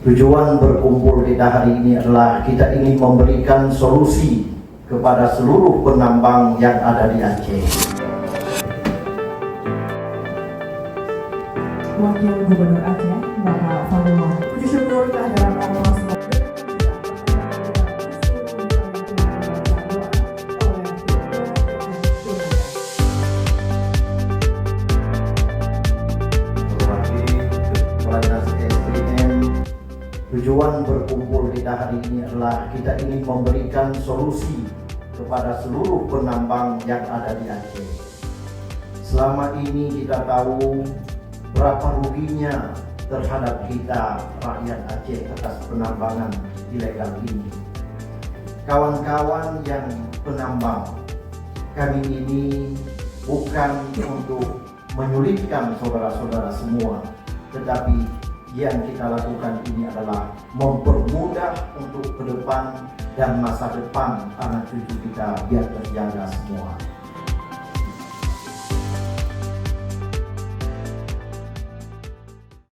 Tujuan berkumpul kita hari ini adalah kita ingin memberikan solusi kepada seluruh penambang yang ada di Aceh. Wakil Gubernur Aceh, Bapak Fadil Mahmud. Puji syukur kehadiran Allah SWT. Tujuan berkumpul kita hari ini adalah kita ingin memberikan solusi kepada seluruh penambang yang ada di Aceh. Selama ini kita tahu berapa ruginya terhadap kita rakyat Aceh atas penambangan ilegal ini. Kawan-kawan yang penambang, kami ini bukan untuk menyulitkan saudara-saudara semua, tetapi yang kita lakukan ini adalah mempermudah untuk ke depan dan masa depan anak cucu kita biar terjaga semua.